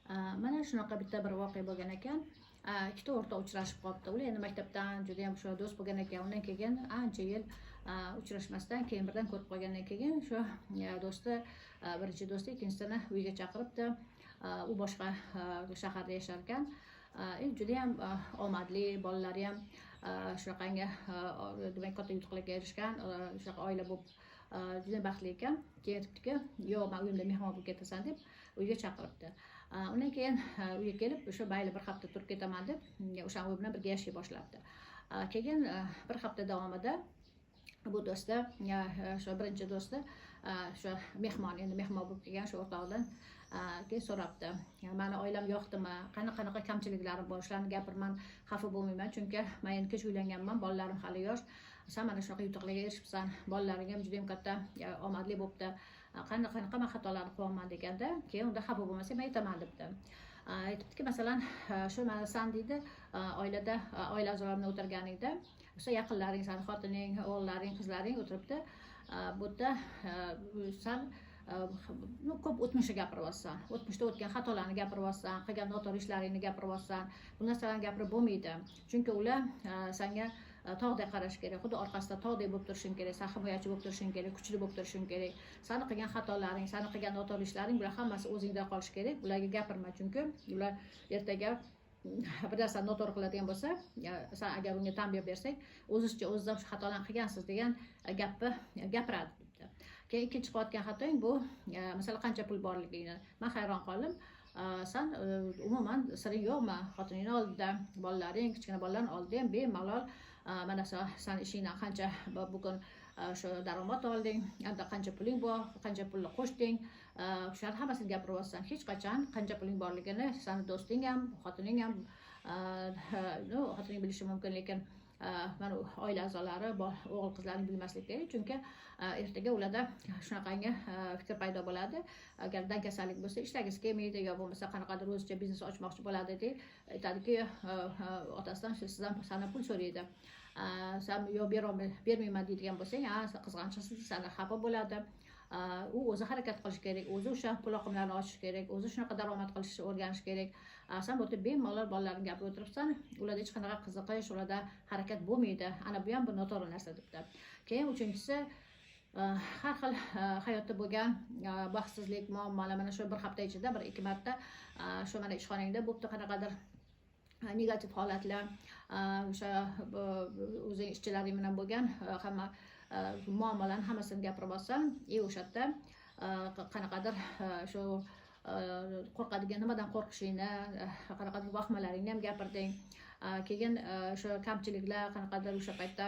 Mana shunaqa bitta bir voqea bo'lgan ekan. Ikkita o'rtoq uchrashib qolibdi. Ular endi maktabdan juda ham shu do'st bo'lgan ekan. Undan keyin ancha yil uchrashmasdan keyin birdan ko'rib qolgandan keyin shu do'sti birinchi do'sti ikkinchisini uyga chaqiribdi. U boshqa shaharda yashar ekan. Juda ham omadli, bolalari ham shunaqangi demak katta yutuqlarga erishgan, shunaqa oila bo'lib juda baxtli ekan. Keyin aytibdiki, "Yo'q, men uyimda mehmon bo'lib ketasan" deb uyga chaqiribdi. Undan keyin uyga kelib, o'sha mayli bir hafta turib ketaman deb, o'sha u bilan birga yashay boshlabdi. Keyin bir hafta davomida bu do'sti, shu birinchi do'sti, shu endi mehmon bo'lib kelgan shu o'rtog'idan keyin so'rabdi. "Mani oilam yoqdimi? Qanaqa kamchiliklarim bor? Shularni gapirman, xafa bo'lmayman, chunki men endi kech uylanganman, bolalarim hali yosh. Sen mana shunaqa yutuqlarga erishibsan, bolalaring ham juda ham katta omadli bo'libdi. Qanaqa men xatolarni qilyapman" deganda, keyin unda xafa bo'lmasang men aytaman debdi. Aytibdiki, masalan, shu mana san deydi, oilada oila a'zolari bilan o'tirganingda, o'sha yaqinlaring, sani xotining, o'g'illaring, qizlaring o'tiribdi. Bu yerda san ko'p o'tmishni gapiryapsan, o'tmishda o'tgan xatolarni gapiryapsan, qilgan noto'g'ri ishlaringni gapiryapsan. Bu narsalarni gapirib bo'lmaydi, chunki ular senga tog'dek qarash kerak, xuddi orqasida tog'dek bo'lib turishing kerak, sen himoyachi bo'lib turishing kerak, kuchli bo'lib turishing kerak. Sani qilgan xatolaring, sani qilgan noto'g'ri ishlaring, bular hammasi o'zingda qolishi kerak. Ularga gapirma, chunki ular ertaga bir narsani noto'g'ri qiladigan bo'lsa, sen agar unga tanbeh bersang, o'zizcha o'zidan shu xatolarni qilgansiz degan gapni gapiradi debdi. Keyin ikkinchi qilayotgan xatoing bu, masalan, qancha pul borligingni. Men hayron qoldim. Sen umuman siring yo'qmi? Xotiningni oldida, bolalaring, kichkina bolalarning oldida ham bemalol mana sen ishingdan qancha bugun shu daromad olding, endi qancha puling bor, qancha pulni qo'shding, shularni hammasini gapiryapsan. Hech qachon qancha puling borligini seni do'sting ham, xotining ham, xotining bilishi mumkin, lekin mana oila a'zolari, o'g'il qizlaring bilmasligi kerak, chunki ertaga ularda shunaqangi fikr paydo bo'ladi. Agar dangasalik bo'lsa, ishlagisi kelmaydi yo bo'lmasa qanaqadir o'zicha biznes ochmoqchi bo'ladi deb aytadiki, otasidan sizdan sana pul so'raydi. Sen yo bermayman deydigan bo'lsang, qizg'anchiqsiz, sana xafa bo'ladi. U o'zi harakat qilish kerak, o'zi o'sha pul oqimlarini ochish kerak, o'zi shunaqa daromad qilishni o'rganish kerak. Sen bu yerda bemalol bolalarni gapirib o'tiribsan, ularda hech qanaqa qiziqish, ularda harakat bo'lmaydi. Ana bu ham bir noto'g'ri narsa debdi. Keyin uchinchisi, har xil hayotda bo'lgan baxtsizlik, muammolar mana shu bir hafta ichida bir ikki marta shu mana ishxonangda bo'pti qanaqadir negativ holatlar, o'sha o'zing ishchilaring bilan bo'lgan hamma muammolarni hammasini gapirib olsam, o'sha yerda qanaqadir shu qo'rqadigan, nimadan qo'rqishingni, qanaqadir vahmalaringni ham gapirding. Keyin shu kamchiliklar, qanaqadir o'sha paytda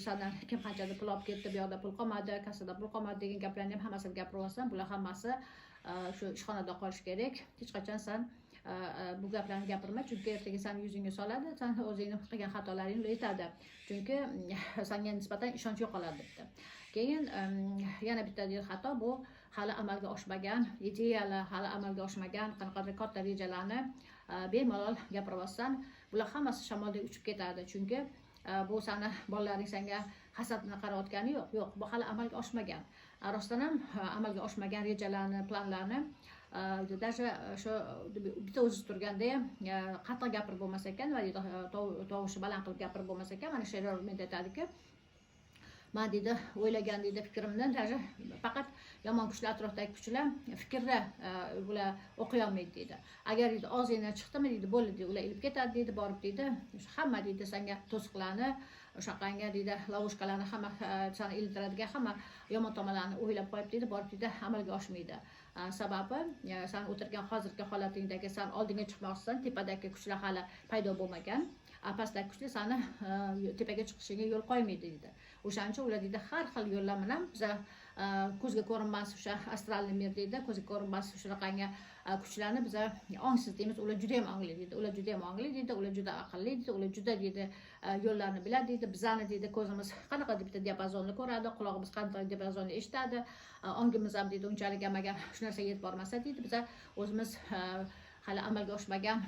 sandan kim qanchadir pul olib ketdi, bu yoqda pul qolmadi, kassada pul qolmadi degan gaplarni ham hammasini gapirib olsam, bular hammasi shu ishxonada qolish kerak. Hech qachon sen bu gaplarni gapirma, chunki ertaga seni yuzingga soladi, sen o'zingni qilgan xatolaringni aytadi, chunki senga nisbatan ishonch yo'qoladi debdi. Keyin yana bitta xato bu, hali amalga oshmagan ideyalar, hali amalga oshmagan qanaqadir katta rejalarni bemalol gapirib olsan, bular hammasi shamoldek uchib ketadi, chunki bu seni bolalaring senga hasad bilan qarayotgani yo'q, bu hali amalga oshmagan. Rostdan ham amalga oshmagan rejalarni, planlarni даже shu bitta o'zi turganda ham qattiq gapirib bo'lmas ekan va tovushi baland qilib gapirib bo'lmas ekan. Mana she'rlar men aytadiki, men deydi o'ylagan deydi fikrimdan даже faqat yomon kuchlar, atrofdagi kuchlar fikrda ular o'qiy olmaydi deydi. Agar deydi og'zingdan chiqdimi deydi, bo'ldi deydi, ular ilib ketadi deydi, borib deydi, hamma deydi senga to'siqlarni, o'shaqangi deydi lavoshkalarni hamma seni ildiradigan hamma yomon tomonlarni o'ylab qo'yib deydi, borib deydi amalga oshmaydi. Sababi sen o'tirgan hozirgi holatingdagi, sen oldinga chiqmoqchisan, tepadagi kuchlar hali paydo bo'lmagan. Pastdagi kuchlar seni tepaga chiqishingga yo'l qo'ymaydi deydi. O'shaning uchun ular deydi har xil yo'llar bilan biz ko'zga ko'rinmas o'sha astralniy mir deydi, ko'zga ko'rinmas shunaqangi kuchlarni biz ongsiz deymiz. Ular juda ham ongli deydi, ular juda ham ongli deydi, ular juda aqlli deydi, ular juda deydi yo'llarni biladi deydi. Bizani deydi ko'zimiz qanaqa bitta diapazonni ko'radi, qulog'imiz qanaqa diapazonni eshitadi, ongimiz ham deydi unchalik ham agar shu narsaga yetib bormasa deydi, biz o'zimiz hali amalga oshmagan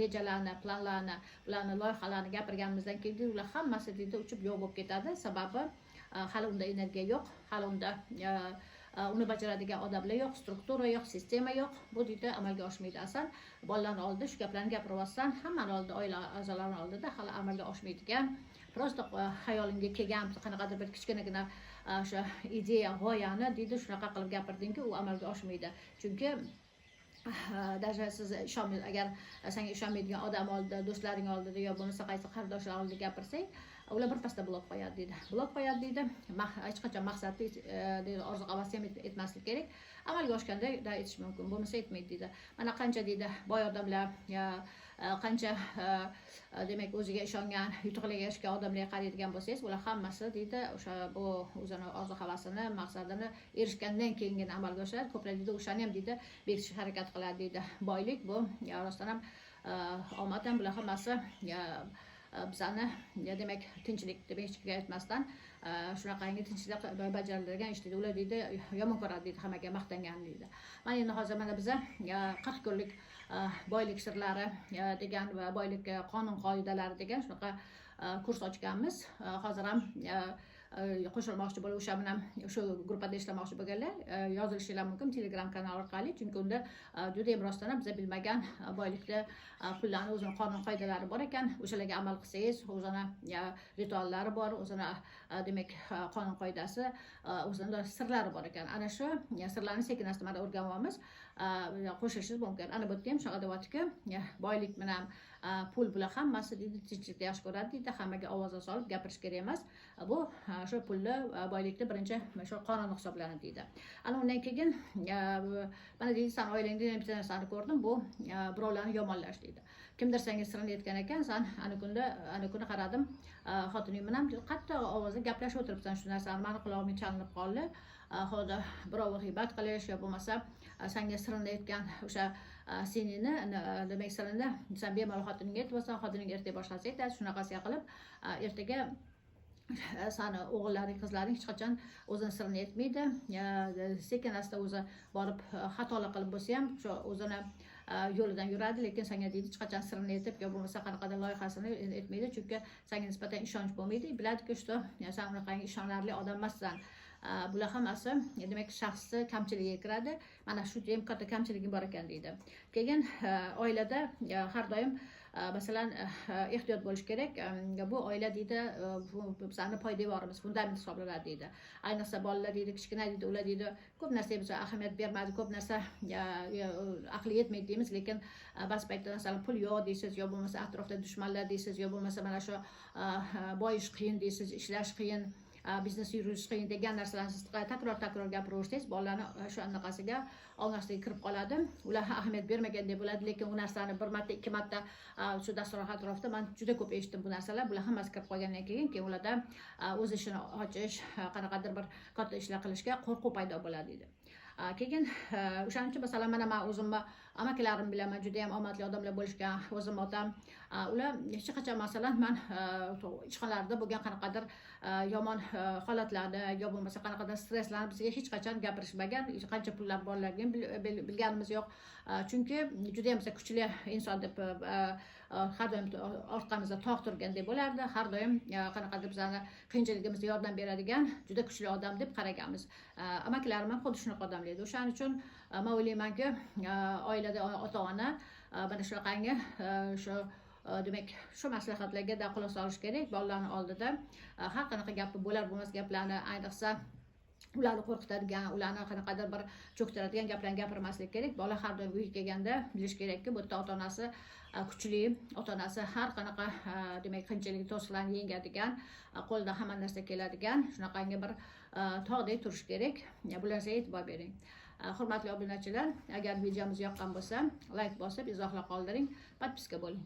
rejalarni, planlarni, ularni loyihalarni gapirganimizdan keyin ular hammasi deydi uchib yo'q bo'lib ketadi. Sababi hali unda energiya yo'q, hali unda uni bajaradigan odamlar yo'q, struktura yo'q, sistema yo'q. Bu deydi amalga oshmaydi asal. Bolalarni oldida shu gaplarni gapiryapsan, hammani oldida, oila a'zolarini oldida hali amalga oshmaydigan, prosta xayolingga kelgan qanaqadir bir kichkinagina o'sha ideya, g'oyani deydi shunaqa qilib gapirdingki, u amalga oshmaydi. Chunki даже siz agar senga ishonmaydigan odam oldida, do'stlaring oldida yo bo'lmasa qaysi qarindoshlar oldida gapirsang, ular birpasda blok qo'yadi deydi. Blok qo'yadi deydi. Hech qachon maqsadli deydi, orzu havas ham etmaslik kerak. Amalga oshganda etish mumkin, bo'lmasa etmaydi deydi. Mana qancha deydi boy odamlar, qancha demak o'ziga ishongan, yutuqlarga erishgan odamlarga qaraydigan bo'lsangiz, ular hammasi deydi o'sha bu o'zini orzu havasini, maqsadini erishgandan keyingina amalga oshadi. Ko'plar deydi o'shani ham deydi bekitishga harakat qiladi deydi. Boylik bu rostdan ham omad ham bular hammasi bizani demak tinchlik deb hech kimga aytmasdan shunaqangi tinchlik bajariladigan ish deydi. Ular deydi yomon ko'radi deydi, hammaga maqtangan deydi. Mana endi hozir mana biza 40 kunlik boylik sirlari degan va boylik qonun qoidalari degan shunaqa kurs ochganmiz. Hozir ham qo'shilmoqchi bo'lib o'sha bilan shu gruppada ishlamoqchi bo'lganlar yozilishinglar mumkin Telegram kanali orqali, chunki unda juda ham rostdan ham biz bilmagan boylikda pullarni o'zini qonun qoidalari bor ekan. O'shalarga amal qilsangiz, o'zini rituallari bor, o'zini demak qonun qoidasi, o'zini sirlari bor ekan. Ana shu sirlarni sekin-asta mana o'rganyapmiz. Qo'shishingiz mumkin. Ana bu yerda ham shunaqa deyapti-ki, boylik bilan pul bular hammasi deydi tinchlikda yaxshi ko'radi deydi, hammaga ovoz solib gapirish kerak emas. Bu shu pulni boylikni birinchi shu qonun hisoblanadi deydi. Ana undan keyin mana deydi sen oilangda ham bitta narsani ko'rdim, bu birovlarni yomonlash deydi. Kimdir senga sirini aytgan ekan, sen ana kuni qaradim, xotining bilan qattiq ovozda gaplashib o'tiribsan, shu narsani meni qulog'imga chalinib qoldi. Hozir birov g'iybat qilish yo bo'lmasa senga sirini aytgan o'sha senini demak sirini sen bemalol xotiningga aytib olsan, xotining ertaga boshqasi aytadi, shunaqasiga qilib ertaga sani o'g'illaring, qizlaring hech qachon o'zini sirini aytmaydi. Sekin asta o'zi borib xatolar qilib bo'lsa ham shu o'zini yo'lidan yuradi, lekin senga deydi hech qachon sirini aytib yo bo'lmasa qanaqadir loyihasini aytmaydi, chunki senga nisbatan ishonch bo'lmaydi. Biladiki, shu sen unaqangi ishonarli odam emassan. Bular hammasi demak shaxsni kamchiligiga kiradi. Mana shu ham katta kamchiligi bor ekan deydi. Keyin oilada har doim masalan ehtiyot bo'lish kerak. Bu oila deydi bizning poydevorimiz, fundament hisoblanadi deydi. Ayniqsa bolalar deydi kichkina deydi, ular deydi ko'p narsaga biz ahamiyat bermaydi, ko'p narsa aqli yetmaydi deymiz, lekin ba'zi paytda masalan pul yo'q deysiz, yo bo'lmasa atrofda dushmanlar deysiz, yo bo'lmasa mana shu boyish qiyin deysiz, ishlash qiyin, biznes yurish qiyin degan narsalarni siz takror gapiraversangiz, bolalarni shu anaqasiga ongasiga kirib qoladi. Ular ahamiyat bermagandek bo'ladi, lekin bu narsani bir marta, ikki marta shu dasturxon atrofida men juda ko'p eshitdim bu narsalar. Bular hammasi kirib qolgandan keyin ularda o'z ishini ochish, qanaqadir bir katta ishlar qilishga qo'rquv paydo bo'ladi deydi. Keyin o'shaning uchun masalan mana men o'zimni amakilarim bilaman, juda ham omadli odamlar bo'lishgan, o'zim otam, ular hech qachon masalan men ishxonalarda bo'lgan qanaqadir yomon holatlarni yo bo'lmasa qanaqadir stresslarni bizga hech qachon gapirishmagan, qancha pullar borligini bilganimiz yo'q. Chunki juda ham kuchli inson deb har doim orqamizda tog' turgandek bo'lardi, har doim qanaqadir bizani qiyinchiligimizga yordam beradigan juda kuchli odam deb qaraganmiz. Amakilarim ham xuddi shunaqa odamlar edi. O'shaning uchun men o'ylaymanki, oilada ota-ona mana shunaqangi shu demak shu maslahatlarga quloq solish kerak. Bolalarning oldida har qanaqa gapi bo'lar bo'lmas gaplarni, ayniqsa ularni qo'rqitadigan, ularni qanaqadir bir cho'ktiradigan gaplarni gapirmaslik kerak. Bola har doim uyga kelganda bilish kerakki, bu yerda ota-onasi kuchli, ota-onasi har qanaqa demak qiyinchilik, to'siqlarni yengadigan, qo'lidan hamma narsa keladigan, shunaqangi bir tog'dek turish kerak. Bularga e'tibor bering. Hurmatli obunachilar, agar videomiz yoqqan bo'lsa, like bosib, izohlar qoldiring, podpiska bo'ling.